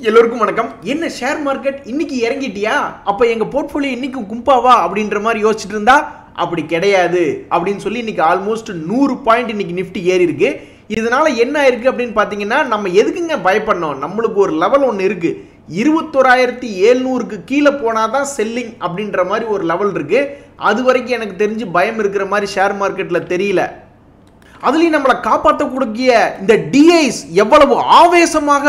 எல்லோருக்கும் வணக்கம். என்ன ஷேர் மார்க்கெட் இன்னைக்கு இறங்கிட்டியா, அப்ப எங்க போர்ட்ஃபோலியோ இன்னைக்கு கும்பாவா அப்படின்ற மாதிரி யோசிச்சுட்டு இருந்தா அப்படி கிடையாது அப்படின்னு சொல்லி இன்னைக்கு ஆல்மோஸ்ட் 100 பாயிண்ட் இன்னைக்கு நிஃப்டி ஏறி இருக்கு. இதனால என்ன ஆயிருக்கு அப்படின்னு பாத்தீங்கன்னா, நம்ம எதுக்குங்க பயப்படணும்? நம்மளுக்கு ஒரு லெவல் ஒன்று இருக்கு. 21,700க்கு கீழே போனாதான் செல்லிங் அப்படின்ற மாதிரி ஒரு லெவல் இருக்கு. அது வரைக்கும் எனக்கு தெரிஞ்சு பயம் இருக்கிற மாதிரி ஷேர் மார்க்கெட்ல தெரியல. அதுலயும் நம்மளை காப்பாற்றக்கூடிய இந்த டிஐஸ் எவ்வளவு ஆவேசமாக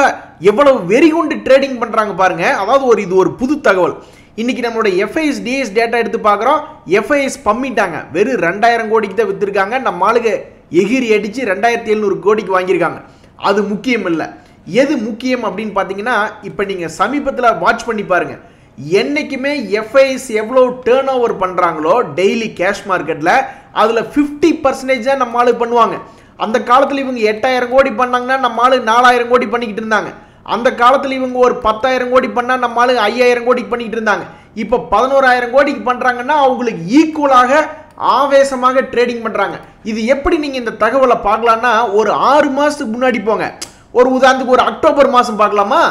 எவ்வளவு வெறி கொண்டு ட்ரேடிங் பண்றாங்க பாருங்க. அதாவது இது ஒரு புது தகவல். இன்னைக்கு நம்மளோட எஃப்ஐஎஸ் டிஐஸ் டேட்டா எடுத்து பார்க்குறோம். எஃப்ஐஎஸ் பம்மிட்டாங்க, வெறும் 2000 கோடிக்கு தான் வித்துருக்காங்க. நம்ம ஆளுங்க எகிரி அடிச்சு 2700 கோடிக்கு வாங்கியிருக்காங்க. அது முக்கியம் இல்லை. எது முக்கியம் அப்படின்னு பார்த்தீங்கன்னா, இப்போ நீங்கள் சமீபத்தில் வாட்ச் பண்ணி பாருங்க. என்னைக்குமே எஃப்ஐஎஸ் எவ்வளோ டேர்ன் ஓவர் பண்ணுறாங்களோ டெய்லி கேஷ் மார்க்கெட்டில், அதில் 50% தான் நம்ம ஆளு பண்ணுவாங்க. அந்த காலத்தில் இவங்க 8000 கோடி பண்ணாங்கன்னா நம்ம ஆளு 4000 கோடி பண்ணிக்கிட்டு இருந்தாங்க. அந்த காலத்தில் இவங்க ஒரு 10,000 கோடி பண்ணால் நம்ம ஆளு 5000 கோடிக்கு பண்ணிக்கிட்டு இருந்தாங்க. இப்போ 11,000 கோடிக்கு பண்ணுறாங்கன்னா அவங்களுக்கு ஈக்குவலாக ஆவேசமாக ட்ரேடிங் பண்ணுறாங்க. இது எப்படி நீங்கள் இந்த தகவலை பார்க்கலான்னா, ஒரு 6 மாதத்துக்கு முன்னாடி போங்க. ஒரு உதாரணத்துக்கு ஒரு அக்டோபர் மாதம் பார்க்கலாமா?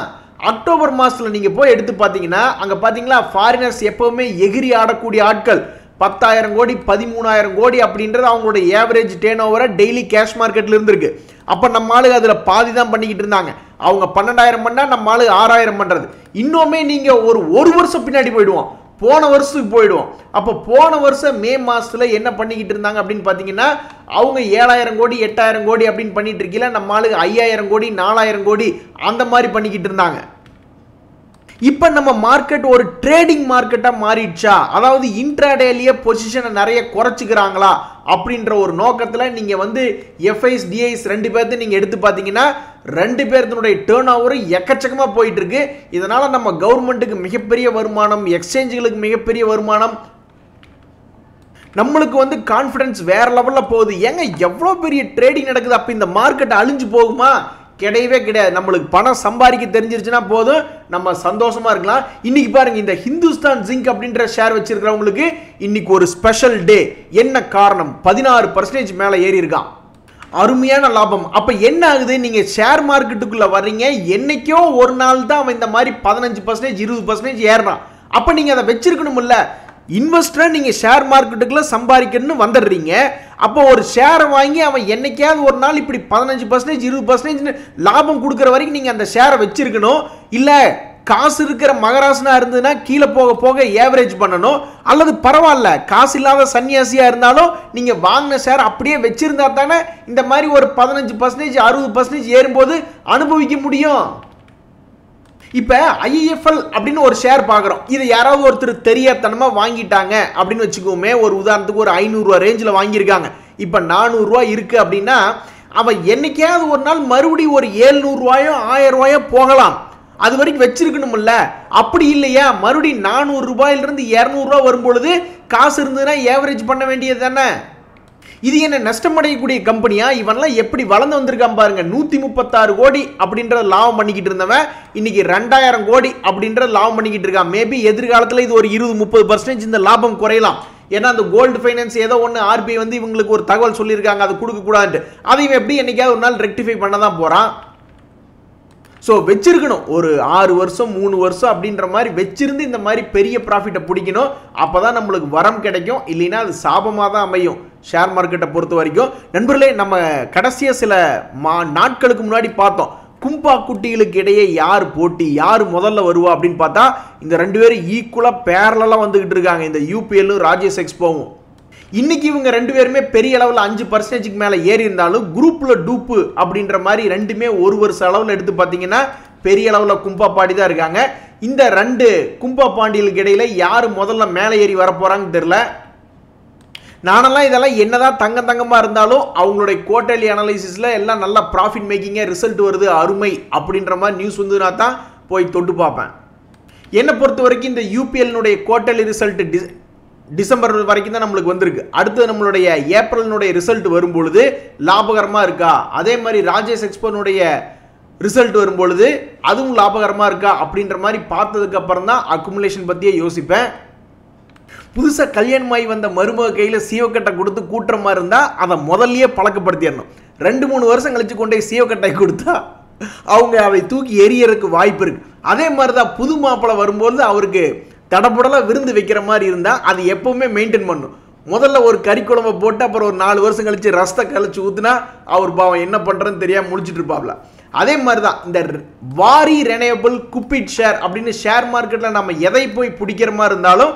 அக்டோபர் மாதத்தில் நீங்கள் போய் எடுத்து பார்த்தீங்கன்னா, அங்கே பார்த்தீங்களா ஃபாரினர்ஸ் எப்போவுமே எகிரி ஆடக்கூடிய ஆட்கள் 10,000 கோடி 13,000 கோடி அப்படின்றது அவங்களோட ஏவரேஜ் டேர்ன் ஓவரை டெய்லி கேஷ் மார்க்கெட்டில் இருந்திருக்கு. அப்போ நம்ம ஆளுங்க அதில் பாதி தான் பண்ணிக்கிட்டு இருந்தாங்க. அவங்க 12,000 பண்ணால் நம்ம ஆளு 6,000 பண்ணுறது. இன்னுமே நீங்கள் ஒரு வருஷம் பின்னாடி போயிடுவோம், போன வருஷத்துக்கு போயிடுவோம். அப்போ போன வருஷம் மே மாதத்தில் என்ன பண்ணிக்கிட்டு இருந்தாங்க அப்படின்னு பார்த்தீங்கன்னா, அவங்க 7,000 கோடி 8,000 கோடி அப்படின்னு பண்ணிட்டு இருக்கீங்களா, நம்ம ஆளுங்க 5,000 கோடி 4,000 கோடி அந்த மாதிரி பண்ணிக்கிட்டு இருந்தாங்க. இப்போ நம்ம மார்க்கெட் ஒரு ட்ரேடிங் மார்க்கெட்டாக மாறிடுச்சா, அதாவது இன்ட்ராடேலியே பொசிஷனை நிறைய குறைச்சிக்கிறாங்களா அப்படின்ற ஒரு நோக்கத்தில் நீங்கள் எஃப்ஐஎஸ் டிஐஸ் 2 பேர்த்து நீங்கள் எடுத்து பார்த்தீங்கன்னா, 2 பேர்த்தினுடைய டேர்ன் ஓவர் எக்கச்சக்கமாக போயிட்டு இருக்கு. இதனால நம்ம கவர்மெண்ட்டுக்கு மிகப்பெரிய வருமானம், எக்ஸ்சேஞ்சுகளுக்கு மிகப்பெரிய வருமானம், நம்மளுக்கு கான்ஃபிடன்ஸ் வேற லெவலில் போகுது. ஏங்க எவ்வளோ பெரிய ட்ரேடிங் நடக்குது, அப்போ இந்த மார்க்கெட் அழிஞ்சு போகுமா? கிடையவே கிடையாது. நம்மளுக்கு பணம் சம்பாதிக்க தெரிஞ்சிருச்சுன்னா போதும், நம்ம சந்தோஷமா இருக்கலாம். இன்னைக்கு பாருங்க, இந்த ஹிந்துஸ்தான் ஜிங்க் அப்படின்ற ஷேர் வச்சிருக்கிறவங்களுக்கு இன்னைக்கு ஒரு ஸ்பெஷல் டே. என்ன காரணம்? 16% மேல ஏறி இருக்கான். அருமையான லாபம். அப்ப என்ன ஆகுது? நீங்க ஷேர் மார்க்கெட்டுக்குள்ள வர்றீங்க, என்னைக்கோ ஒரு நாள் தான் அவன் இந்த மாதிரி 15% 20% ஏறான். அப்ப நீங்க அதை வச்சிருக்கணும்ல. இன்வெஸ்டர் நீங்க ஷேர் மார்க்கெட்டுக்குள்ள சம்பாதிக்கணும்னு வந்துடுறீங்க. அப்போ ஒரு ஷேரை வாங்கி அவன் என்னைக்காவது ஒரு நாள் இப்படி 15% 20% லாபம் கொடுக்குற வரைக்கும் நீங்க அந்த ஷேரை வச்சிருக்கணும். இல்ல காசு இருக்கிற மகராசனா இருந்ததுன்னா கீழே போக போக ஏவரேஜ் பண்ணணும். அல்லது பரவாயில்ல, காசு இல்லாத சன்னியாசியா இருந்தாலும் நீங்க வாங்கின ஷேர் அப்படியே வச்சிருந்தா தானே இந்த மாதிரி ஒரு 15% 60% ஏறும்போது அனுபவிக்க முடியும். இப்போ ஐஎஃப்எல் அப்படின்னு ஒரு ஷேர் பார்க்குறோம். இதை யாராவது ஒருத்தர் தெரியாதனமா வாங்கிட்டாங்க அப்படின்னு வச்சுக்கோமே. ஒரு உதாரணத்துக்கு ஒரு 500 ரூபா ரேஞ்சில் வாங்கியிருக்காங்க. இப்போ 400 ரூபா இருக்கு அப்படின்னா, அவன் என்னைக்காவது ஒரு நாள் மறுபடியும் ஒரு 700 ரூபாயோ 1000 ரூபாயோ போகலாம். அது வரைக்கும் வச்சிருக்கணும்ல. அப்படி இல்லையா, மறுபடியும் 400 ரூபாயிலிருந்து 200 ரூபா வரும்பொழுது காசு இருந்ததுன்னா ஏவரேஜ் பண்ண வேண்டியது தானே. இது என்ன நஷ்டமடையக்கூடிய கம்பெனியா? இவன்லாம் எப்படி வளர்ந்து வந்திருக்கான் பாருங்க. 136 கோடி அப்படின்ற லாபம் பண்ணிக்கிட்டு இருந்தவன் இன்னைக்கு 2000 கோடி அப்படின்ற லாபம் பண்ணிக்கிட்டு இருக்கான். மேபி எதிர்காலத்தில் இது ஒரு 20-30% இந்த லாபம் குறையலாம். ஏன்னா அந்த கோல்டு ஃபைனான்ஸ் ஏதோ ஒன்று ஆர்பிஐ இவங்களுக்கு ஒரு தகவல் சொல்லியிருக்காங்க, அதை கொடுக்க கூடாது. அதையும் எப்படி என்னைக்காவது ஒரு நாள் ரெக்டிஃபை பண்ண தான் போறான். ஸோ வச்சிருக்கணும், ஒரு 6 வருஷம் 3 வருஷம் அப்படின்ற மாதிரி வச்சிருந்து இந்த மாதிரி பெரிய ப்ராஃபிட்டை பிடிக்கணும். அப்போதான் நம்மளுக்கு வரம் கிடைக்கும். இல்லைன்னா அது சாபமாக தான் அமையும் ஷேர் மார்க்கெட்டை பொறுத்த வரைக்கும். நண்பர்களே, நம்ம கடைசியாக சில நாட்களுக்கு முன்னாடி பார்த்தோம், கும்பா குட்டிகளுக்கு இடையே யார் போட்டி, யார் முதல்ல வருவா அப்படின்னு பார்த்தா இந்த 2 பேரும் ஈக்குவலாக பேரலாக வந்துகிட்டு இருக்காங்க, இந்த யூபிஎல்லும் ராஜேஷ் எக்ஸ்போவும். இன்னைக்கு இவங்க 2 பேருமே பெரிய அளவில் 5%க்கு மேலே ஏறி இருந்தாலும் குரூப்ல டூப்பு அப்படின்ற மாதிரி ரெண்டுமே ஒரு வருஷ அளவில் எடுத்து பார்த்தீங்கன்னா பெரிய அளவில் கும்பா பாண்டி தான் இருக்காங்க. இந்த 2 கும்பா பாண்டிகளுக்கு இடையில யார் முதல்ல மேலே ஏறி வர போறாங்கன்னு தெரியல. நானெல்லாம் இதெல்லாம் என்னதான் தங்கமா இருந்தாலும் அவங்களுடைய குவார்டர்லி அனாலிசிஸ்ல எல்லாம் நல்லா ப்ராஃபிட் மேக்கிங்க ரிசல்ட் வருது அருமை அப்படின்ற மாதிரி நியூஸ் வந்துன்னா தான் போய் தொட்டு பார்ப்பேன். என்னை பொறுத்த வரைக்கும் இந்த யூபிஎல்னுடைய குவார்டர்லி ரிசல்ட் டிசம்பர் வரைக்கும் தான் நம்மளுக்கு வந்திருக்கு. அடுத்து நம்மளுடைய ஏப்ரலினுடைய ரிசல்ட் வரும்பொழுது லாபகரமா இருக்கா, அதே மாதிரி ராஜேஷ் எக்ஸ்போனுடைய ரிசல்ட் வரும்பொழுது அதுவும் லாபகரமா இருக்கா அப்படின்ற மாதிரி பார்த்ததுக்கு அப்புறம் தான் அக்குமுலேஷன் பத்தியே யோசிப்பேன். புதுசாக கல்யாணமாகி வந்த மருமக கையில் சீவக்கட்டை கொடுத்து கூட்டுற மாதிரி இருந்தால் அதை முதல்லயே பழக்கப்படுத்திடணும். 2-3 வருஷம் கழிச்சு கொண்டே சீவக்கட்டை கொடுத்தா அவங்க அதை தூக்கி எரியறதுக்கு வாய்ப்பு இருக்கு. அதே மாதிரி தான் புது மாப்பிள்ளை வரும்போது அவருக்கு தடபுடலா விருந்து வைக்கிற மாதிரி இருந்தா அது எப்பவுமே மெயின்டைன் பண்ணும். முதல்ல ஒரு கறி குழம்பை போட்டு அப்புறம் ஒரு 4 வருஷம் கழிச்சு ரசத்தை கழிச்சு ஊத்துனா அவர் பாவம் என்ன பண்றதுன்னு தெரியாம முடிச்சிட்டு இருப்பாப்ல. அதே மாதிரி தான் இந்த வாரி ரெனியூவபிள் குப்பிட் ஷேர் அப்படின்னு ஷேர் மார்க்கெட்ல நம்ம எதை போய் பிடிக்கிற மாதிரி இருந்தாலும்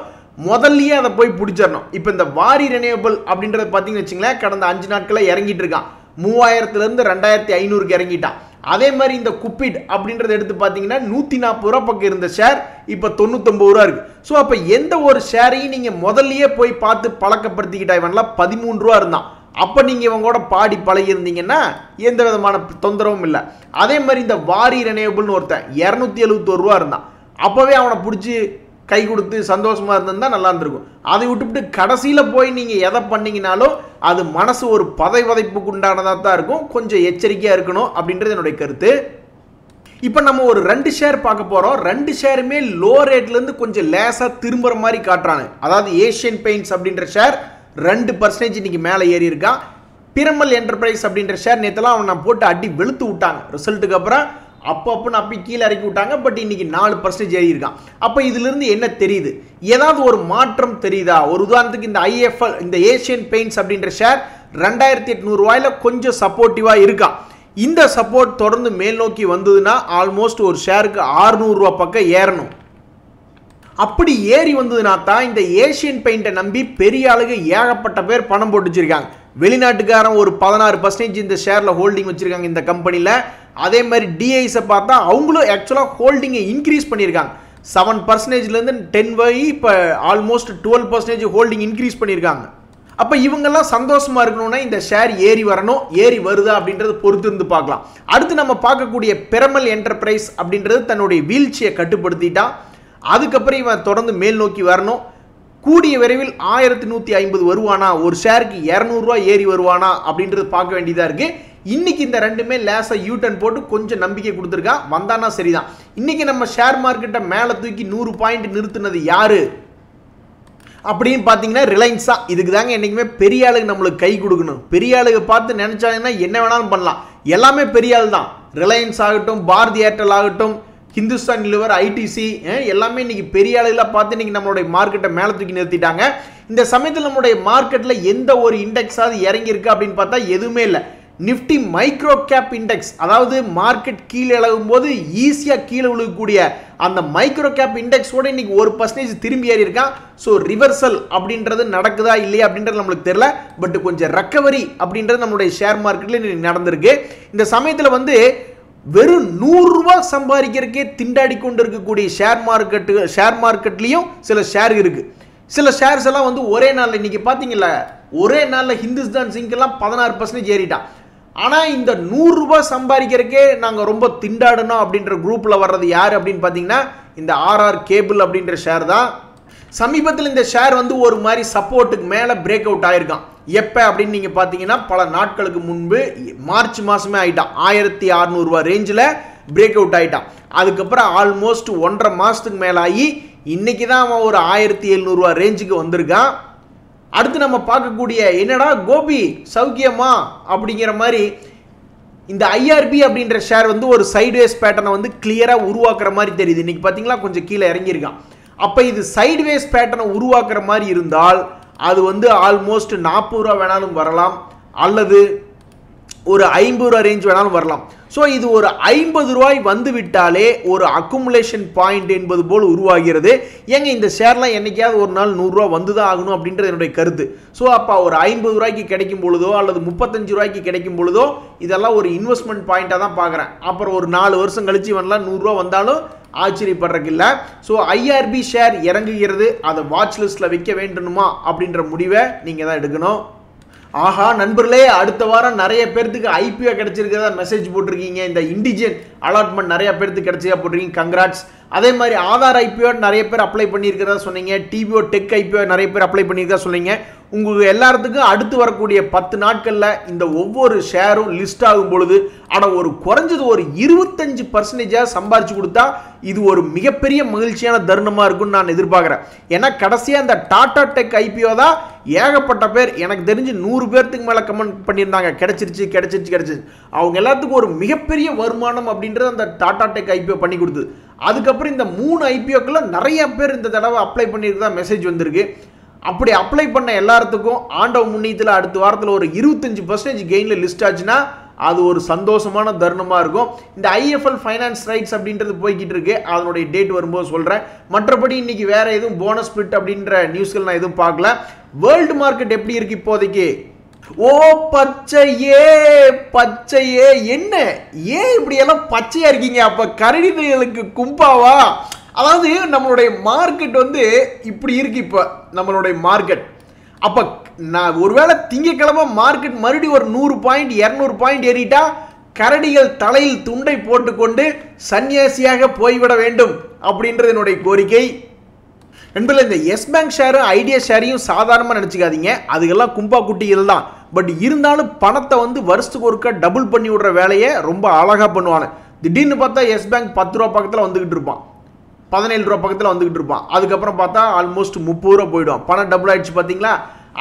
முதல்லயே அதை போய் பிடிச்சிடணும். இப்போ இந்த வாரி ரெனியூவபிள் அப்படின்றத பார்த்தீங்கன்னு வச்சுங்களேன், கடந்த 5 நாட்கள இறங்கிட்டு இருக்கான். 3000 இருந்து 2500க்கு இறங்கிட்டான். அதே மாதிரி இந்த குப்பிட் அப்படின்றத எடுத்து பார்த்தீங்கன்னா 140 ரூபா பக்கம் இருந்த ஷேர் இப்போ 99 ரூபா இருக்கு. ஸோ அப்போ எந்த ஒரு ஷேரையும் நீங்க முதல்லயே போய் பார்த்து பழக்கப்படுத்திக்கிட்டா, இவன்லாம் 13 ரூபா இருந்தான், அப்போ நீங்க இவங்க கூட பாடி பழகி இருந்தீங்கன்னா எந்த விதமான தொந்தரவும் இல்லை. அதே மாதிரி இந்த வாரி ரெனியூவபிள்னு ஒருத்தன் 271 ரூபா இருந்தான், அப்பவே அவனை பிடிச்சி கை கொடுத்து சந்தோஷமா இருந்தா நல்லா இருந்திருக்கும். அதை விட்டுவிட்டு கடைசியில போய் நீங்க எதை பண்ணீங்கனாலும் அது மனசு ஒரு பதைவதைப்புக்கு உண்டானதா தான் இருக்கும். கொஞ்சம் எச்சரிக்கையா இருக்கணும் அப்படின்றது என்னுடைய கருத்து. இப்போ நம்ம ஒரு 2 ஷேர் பார்க்க போறோம். 2 ஷேருமே லோ ரேட்ல இருந்து கொஞ்சம் லேசா திரும்புற மாதிரி காட்டுறாங்க. அதாவது ஏஷியன் பெயிண்ட்ஸ் அப்படின்ற ஷேர் 2% இன்னைக்கு மேலே ஏறி இருக்கா. பிரமல் என்டர்பிரைஸ் அப்படின்ற ஷேர் நேத்தெல்லாம் அவன் நான் போட்டு அடி வெளுத்து விட்டாங்க. ரிசல்ட்டுக்கு அப்புறம் அப்போ அப்படி கீழே இறக்கி விட்டாங்க. பட் இன்னைக்கு 4% ஏறி இருக்கான். அப்போ இதுல இருந்து என்ன தெரியுது? ஏதாவது ஒரு மாற்றம் தெரியுதா? ஒரு உதாரணத்துக்கு இந்த ஐஎஃப்எல் இந்த ஏஷியன் பெயிண்ட்ஸ் அப்படின்ற ஷேர் 2800 ரூபாயில கொஞ்சம் சப்போர்ட்டிவா இருக்கா. இந்த சப்போர்ட் தொடர்ந்து மேல் நோக்கி வந்ததுன்னா ஆல்மோஸ்ட் ஒரு ஷேருக்கு 600 ரூபா பக்கம் ஏறணும். அப்படி ஏறி வந்ததுனா தான் இந்த ஏஷியன் பெயிண்டை நம்பி பெரிய ஆளுங்க ஏகப்பட்ட பேர் பணம் போட்டு வச்சிருக்காங்க. வெளிநாட்டுக்காரன் ஒரு 16% இந்த ஷேர்ல ஹோல்டிங் வச்சிருக்காங்க இந்த கம்பெனில. அதே மாதிரி டிஐஸை பார்த்தா அவங்களும் ஆக்சுவலாக ஹோல்டிங்கை இன்க்ரீஸ் பண்ணியிருக்காங்க. 7%லேருந்து 10 இப்போ ஆல்மோஸ்ட் 12% ஹோல்டிங் இன்க்ரீஸ் பண்ணியிருக்காங்க. அப்போ இவங்கெல்லாம் சந்தோஷமா இருக்கணும்னா இந்த ஷேர் ஏறி வரணும். ஏறி வருதா அப்படின்றது பொறுத்து இருந்து பார்க்கலாம். அடுத்து நம்ம பார்க்கக்கூடிய பிரமல் என்டர்பிரைஸ் அப்படின்றது தன்னுடைய வீழ்ச்சியை கட்டுப்படுத்திட்டான். அதுக்கப்புறம் இவன் தொடர்ந்து மேல் நோக்கி வரணும். கூடிய விரைவில் 1150 வருவானா, ஒரு ஷேருக்கு 200 ரூபா ஏறி வருவானா அப்படின்றது பார்க்க வேண்டியதா இருக்கு. இன்னைக்கு இந்த ரெண்டுமே லேசா யூட்டன் போட்டு கொஞ்சம் நம்பிக்கை கொடுத்துருக்கான். வந்தானா சரிதான். இன்னைக்கு நம்ம ஷேர் மார்க்கெட்டை மேலே தூக்கி 100 பாயிண்ட் நிறுத்தினது யாரு அப்படின்னு பார்த்தீங்கன்னா ரிலையன்ஸ் தான். இதுக்கு தாங்க என்னைக்குமே பெரிய ஆளுக்கு நம்மளுக்கு கை கொடுக்கணும். பெரிய ஆளுக்கு பார்த்து நினைச்சாங்கன்னா என்ன வேணாலும் பண்ணலாம். எல்லாமே பெரிய ஆள் தான். ரிலையன்ஸ் ஆகட்டும், பாரதி ஏர்டெல் ஆகட்டும், ஹிந்துஸ்தான் லிவர், ஐடிசி எல்லாமே இன்னைக்கு பெரிய ஆளுகளை பார்த்து இன்னைக்கு நம்மளுடைய மார்க்கெட்டை மேலே தூக்கி நிறுத்திட்டாங்க. இந்த சமயத்தில் நம்மளுடைய மார்க்கெட்டில் எந்த ஒரு இண்டெக்ஸாவது இறங்கி இருக்கு அப்படின்னு பார்த்தா எதுவுமே இல்லை. நிஃப்டி மைக்ரோ கேப் இண்டெக்ஸ், அதாவது மார்க்கெட் கீழே இழகும் போது ஈஸியாக கீழே விழுகக்கூடிய அந்த மைக்ரோ கேப் இண்டெக்ஸோட இன்னைக்கு 1% திரும்பி ஏறி இருக்கான். ஸோ ரிவர்சல் அப்படின்றது நடக்குதா இல்லையா அப்படின்றது நம்மளுக்கு தெரியல. பட் கொஞ்சம் ரெக்கவரி அப்படின்றது நம்மளுடைய ஷேர் மார்க்கெட்டில் இன்னைக்கு நடந்திருக்கு. இந்த சமயத்தில் வந்து வெறும் 100 ரூபா சம்பாதிக்கிறதுக்கே திண்டாடி கொண்டு இருக்கக்கூடிய ஷேர் மார்க்கெட்லையும் சில ஷேர் இருக்கு. சில ஷேர்ஸ் எல்லாம் வந்து ஒரே நாளில் இன்னைக்கு பார்த்தீங்களா, ஒரே நாளில் ஹிந்துஸ்தான் சிங்க்லாம் 16% ஏறிட்டான். ஆனால் இந்த 100 ரூபாய் சம்பாதிக்கிறதுக்கே நாங்கள் ரொம்ப திண்டாடணும் அப்படின்ற குரூப்பில் வர்றது யார் அப்படின்னு பார்த்தீங்கன்னா இந்த ஆர்ஆர் கேபிள் அப்படின்ற ஷேர் தான். சமீபத்தில் இந்த ஷேர் வந்து ஒரு மாதிரி சப்போர்ட்டுக்கு மேலே பிரேக் அவுட் ஆயிருக்கான். எப்போ அப்படின்னு நீங்கள் பார்த்தீங்கன்னா பல நாட்களுக்கு முன்பு மார்ச் மாதமே ஆகிட்டான். 1600 ரூபா ரேஞ்சில் பிரேக் அவுட் ஆகிட்டான். அதுக்கப்புறம் ஆல்மோஸ்ட் 1.5 மாதத்துக்கு மேலே ஆகி இன்னைக்கு தான் அவன் ஒரு 1700 ரூபா ரேஞ்சுக்கு வந்திருக்கான். அடுத்து நம்ம பார்க்கக்கூடிய என்னடா கோபி சௌக்கியமா அப்படிங்கிற மாதிரி இந்த ஐஆர்பி அப்படின்ற ஷேர் வந்து ஒரு சைட்வேஸ் பேட்டர்னை வந்து கிளியராக உருவாக்குற மாதிரி தெரியுது. இன்னைக்கு பார்த்தீங்களா கொஞ்சம் கீழே இறங்கியிருக்கான். அப்போ இது சைட்வேஸ் பேட்டர்னை உருவாக்குற மாதிரி இருந்தால் அது வந்து ஆல்மோஸ்ட் 40 ரூபா வேணாலும் வரலாம், அல்லது ஒரு 50 ரூபா ரேஞ்ச் வேணாலும் வரலாம். ஸோ இது ஒரு 50 ரூபாய் வந்து விட்டாலே ஒரு அக்குமுலேஷன் பாயிண்ட் என்பது போல் உருவாகிறது. ஏங்க இந்த ஷேர்லாம் என்னைக்காவது ஒரு நாள் 100 ரூபா வந்து தான் ஆகணும் அப்படின்றது என்னுடைய கருத்து. ஸோ அப்போ ஒரு 50 ரூபாய்க்கு கிடைக்கும் பொழுதோ அல்லது 35 ரூபாய்க்கு கிடைக்கும் பொழுதோ இதெல்லாம் ஒரு இன்வெஸ்ட்மெண்ட் பாயிண்டாக தான் பார்க்குறேன். அப்புறம் ஒரு 4 வருஷம் கழிச்சு வரலாம் 100 ரூபா வந்தாலும் ஆச்சரியப்படுறதுக்கு இல்லை. ஸோ ஐஆர்பி ஷேர் இறங்குகிறது, அதை வாட்ச் லிஸ்ட்டில் வைக்க வேண்டுமா அப்படின்ற முடிவை நீங்கள் தான் எடுக்கணும். ஆஹா நண்பர்களே, அடுத்த வாரம் நிறைய பேர்த்துக்கு ஐபிஓ கிடைச்சிருக்கிறதா மெசேஜ் போட்டிருக்கீங்க. இந்த இண்டிஜென்ட் அலாட்மெண்ட் நிறைய பேர்த்துக்கு கிடைச்சதா போட்டிருக்கீங்க, கங்க்ராட்ஸ். அதே மாதிரி ஆதார் ஐபிஓ நிறைய பேர் அப்ளை பண்ணியிருக்கிறதா சொன்னீங்க. டிபிஓ டெக் ஐபிஓ நிறைய பேர் அப்ளை பண்ணியிருக்கிறதா சொன்னீங்க. உங்களுக்கு எல்லாத்துக்கும் அடுத்து வரக்கூடிய 10 நாட்களில் இந்த ஒவ்வொரு ஷேரும் லிஸ்ட் ஆகும் பொழுது ஆனால் ஒரு குறைஞ்சது ஒரு 25% சம்பாரிச்சு கொடுத்தா இது ஒரு மிகப்பெரிய மகிழ்ச்சியான தருணமாக இருக்கும்னு நான் எதிர்பார்க்குறேன். ஏன்னா கடைசியாக இந்த டாடா டெக் ஐபிஓ தான் ஏகப்பட்ட பேர் எனக்கு தெரிஞ்சு 100 பேர்த்துக்கு மேலே கமெண்ட் பண்ணியிருந்தாங்க கிடைச்சிருச்சு. அவங்க எல்லாத்துக்கும் ஒரு மிகப்பெரிய வருமானம் அப்படின்றது அந்த டாடா டெக் ஐபிஓ பண்ணி கொடுத்தது. அதுக்கப்புறம் இந்த 3 ஐபிஓக்குள்ள நிறைய பேர் இந்த தடவை அப்ளை பண்ணியிருக்கதா மெசேஜ் வந்திருக்கு. அப்படி அப்ளை பண்ண எல்லாத்துக்கும் ஆண்டவ முன்னியத்தில் அடுத்த வாரத்தில் ஒரு 25% கெயினில் லிஸ்ட் ஆச்சுன்னா அது ஒரு சந்தோஷமான தருணமாக இருக்கும். இந்த ஐஎஃப்எல் ஃபைனான்ஸ் ரைட்ஸ் அப்படின்றது போய்கிட்டு இருக்கு. அதனுடைய டேட் வரும்போது சொல்கிறேன். மற்றபடி இன்னைக்கு வேற எதுவும் போனஸ் ஸ்பிளிட் அப்படின்ற நியூஸ்கள் நான் எதுவும் பார்க்கல. வேர்ல்டு மார்க்கெட் எப்படி இருக்கு இப்போதைக்கு? ஓ பச்சையே என்ன ஏன் இப்படி எல்லாம் பச்சையா இருக்கீங்க? அப்ப கரடிகளுக்கு கும்பாவா? அதாவது நம்மளுடைய மார்க்கெட் வந்து இப்படி இருக்கு. இப்ப நம்மளுடைய மார்க்கெட் அப்ப நான் ஒருவேளை திங்கக்கிழமை மார்க்கெட் மறுபடியும் ஒரு 100 பாயிண்ட் 200 பாயிண்ட் ஏறிட்டா கரடிகள் தலையில் துண்டை போட்டுக்கொண்டு சன்னியாசியாக போய்விட வேண்டும் அப்படின்றது என்னுடைய கோரிக்கை. நண்பர்களே, இந்த எஸ் பேங்க் ஷேரும் ஐடியா ஷேரையும் சாதாரணமாக நினச்சிக்காதீங்க. அதுக்கெல்லாம் கும்பா குட்டிகள் தான். பட் இருந்தாலும் பணத்தை வந்து வருஷத்துக்கு ஒருக்கா டபுள் பண்ணி விடுற வேலையை ரொம்ப அழகாக பண்ணுவாங்க. திடீர்னு பார்த்தா எஸ் பேங்க் 10 ரூபா பக்கத்தில் வந்துக்கிட்டு இருப்பான், 17 ரூபா பக்கத்தில் வந்துக்கிட்டு இருப்பான். அதுக்கப்புறம் பார்த்தா ஆல்மோஸ்ட் 30 ரூபா போயிடும். பணம் டபுள் ஆயிடுச்சு பார்த்தீங்களா?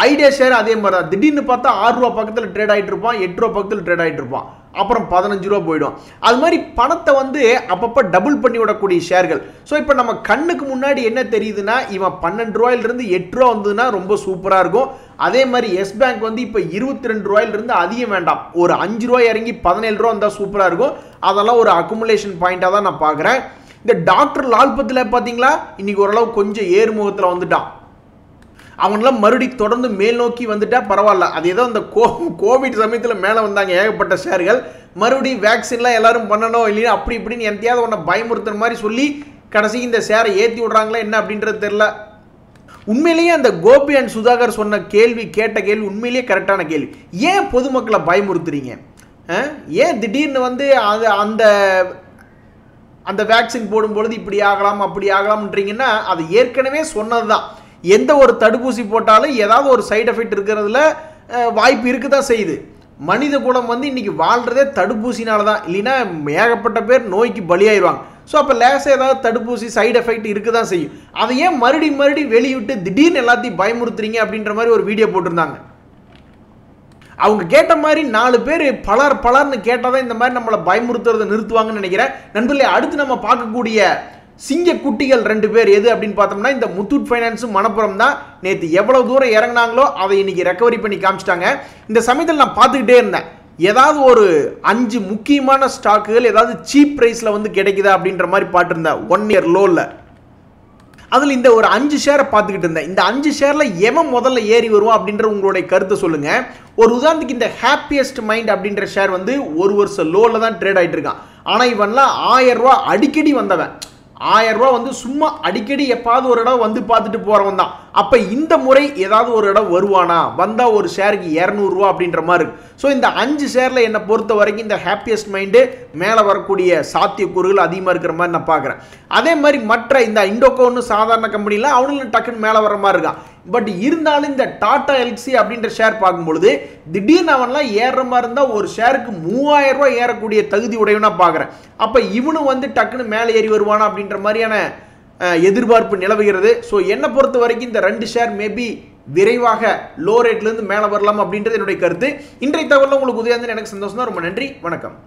ஐடியா ஷேர் அதே மாதிரி தான். திடீர்னு பார்த்தா 6 ரூபா பக்கத்தில் ட்ரேட் ஆகிட்டு இருப்பான், 8 ரூபா பக்கத்தில் ட்ரேட் ஆகிட்டு இருப்பான், அப்புறம் 15 ரூபா போயிடும். அது மாதிரி பணத்தை வந்து அப்பப்போ டபுள் பண்ணி விடக்கூடிய ஷேர்கள். ஸோ இப்போ நம்ம கண்ணுக்கு முன்னாடி என்ன தெரியுதுன்னா, இவன் 12 ரூபாயிலிருந்து 8 ரூபா வந்ததுன்னா ரொம்ப சூப்பராக இருக்கும். அதே மாதிரி எஸ் பேங்க் வந்து இப்போ 22 ரூபாயிலிருந்து அதிகம் வேண்டாம், ஒரு 5 ரூபாய் இறங்கி 17 ரூபா வந்தால் சூப்பராக இருக்கும். அதெல்லாம் ஒரு அக்குமுலேஷன் பாயிண்டாக தான் நான் பார்க்குறேன். இந்த டாக்டர் லால்பத்தில் பார்த்தீங்களா, இன்னைக்கு ஓரளவு கொஞ்சம் ஏறுமுகத்தில் வந்துட்டான். அவங்களாம் மறுபடியும் தொடர்ந்து மேல் நோக்கி வந்துட்டா பரவாயில்ல. அது ஏதோ அந்த கோவிட் சமயத்தில் மேலே வந்தாங்க ஏகப்பட்ட ஷேர்கள். மறுபடியும் வேக்சின்லாம் எல்லாரும் பண்ணணும் இல்லையா அப்படி இப்படின்னு எந்தையாவது ஒன்றை பயமுறுத்துற மாதிரி சொல்லி கடைசி இந்த ஷேரை ஏற்றி விட்றாங்களா என்ன அப்படின்றது தெரியல. உண்மையிலேயே அந்த கோபி அண்ட் சுதாகர் சொன்ன கேட்ட கேள்வி உண்மையிலேயே கரெக்டான கேள்வி. ஏன் பொதுமக்களை பயமுறுத்துறீங்க? ஏன் திடீர்னு வந்து அது அந்த வேக்சின் போடும்பொழுது இப்படி ஆகலாம் அப்படி ஆகலாம்ன்றீங்கன்னா அது ஏற்கனவே சொன்னது தான். எந்த ஒரு தடுப்பூசி போட்டாலும் ஏதாவது ஒரு சைடு எஃபெக்ட் இருக்கிறதுல வாய்ப்பு இருக்க தான் செய்யுது. மனித குலம் வந்து இன்னைக்கு வாழ்றதே தடுப்பூசினால தான், இல்லைன்னா ஏகப்பட்ட பேர் நோய்க்கு பலியாயிருவாங்க. ஸோ அப்போ லேசாக ஏதாவது தடுப்பூசி சைடு எஃபெக்ட் இருக்க தான் செய்யும். அதை ஏன் மறுபடியும் வெளியிட்டு திடீர்னு எல்லாத்தையும் பயமுறுத்துறீங்க அப்படின்ற மாதிரி ஒரு வீடியோ போட்டிருந்தாங்க. அவங்க கேட்ட மாதிரி 4 பேர் பலர்னு கேட்டால் தான் இந்த மாதிரி நம்மளை பயமுறுத்துறதை நிறுத்துவாங்கன்னு நினைக்கிறேன். நண்பர்களே, அடுத்து நம்ம பார்க்கக்கூடிய சிங்க குட்டிகள் 2 பேர் எது அப்படின்னு பார்த்தோம்னா இந்த முத்தூட் ஃபைனான்ஸும் மணப்புறம் தான். நேற்று எவ்வளவு தூரம் இறங்கினாங்களோ அதை இன்னைக்கு ரெக்கவரி பண்ணி காமிச்சிட்டாங்க. இந்த சமயத்தில் நான் பார்த்துக்கிட்டே இருந்தேன், ஏதாவது ஒரு 5 முக்கியமான ஸ்டாக்குகள் ஏதாவது சீப் ப்ரைஸில் வந்து கிடைக்குதா அப்படின்ற மாதிரி பார்த்துருந்தேன் 1 இயர் லோவில். அதில் இந்த ஒரு 5 ஷேரை பார்த்துக்கிட்டு இருந்தேன். இந்த 5 ஷேரில் எவன் முதல்ல ஏறி வருவான் அப்படின்ற உங்களுடைய கருத்தை சொல்லுங்கள். ஒரு உதாரணத்துக்கு இந்த ஹாப்பியஸ்ட் மைண்ட் அப்படின்ற ஷேர் வந்து 1 வருஷம் லோவில் தான் ட்ரேட் ஆகிட்டு இருக்கான். ஆனால் இவன்லாம் 1000 ரூபா அடிக்கடி வந்தவன். 1000 ரூபா வந்து சும்மா அடிக்கடி எப்பாவது ஒரு இடம் வந்து பார்த்துட்டு போகிறவன் தான். அப்போ இந்த முறை ஏதாவது ஒரு இடம் வருவானா? வந்தால் ஒரு ஷேருக்கு 200 ரூபா அப்படின்ற மாதிரி இருக்கு. ஸோ இந்த 5 ஷேரில் என்னை பொறுத்த வரைக்கும் இந்த ஹாப்பியஸ்ட் மைண்டு மேலே வரக்கூடிய சாத்தியக்கூறுகள் அதிகமாக இருக்கிற மாதிரி நான் பார்க்குறேன். அதே மாதிரி மற்ற இந்த இண்டோகோன்னு சாதாரண கம்பெனிலாம் அவனும் டக்குன்னு மேலே வர மாதிரி இருக்கான். பட் இருந்தாலும் இந்த டாடா எல்சி அப்படின்ற ஷேர் பார்க்கும்பொழுது திடீர்னு அவன்லாம் ஏறுற மாதிரி இருந்தால் ஒரு ஷேருக்கு 3000 ரூபா ஏறக்கூடிய தகுதி உடையவனா பார்க்குறேன். அப்போ இவனும் வந்து டக்குன்னு மேலே ஏறி வருவானா அப்படின்ற மாதிரியான எதிர்பார்ப்பு நிலவுகிறது. ஸோ என்னை பொறுத்த வரைக்கும் இந்த 2 ஷேர் மேபி விரைவாக லோ ரேட்லேருந்து மேலே வரலாம் அப்படின்றது என்னுடைய கருத்து. இன்றைய தகவலில் உங்களுக்கு உதவியாக எனக்கு சந்தோஷம் தான். ரொம்ப நன்றி, வணக்கம்.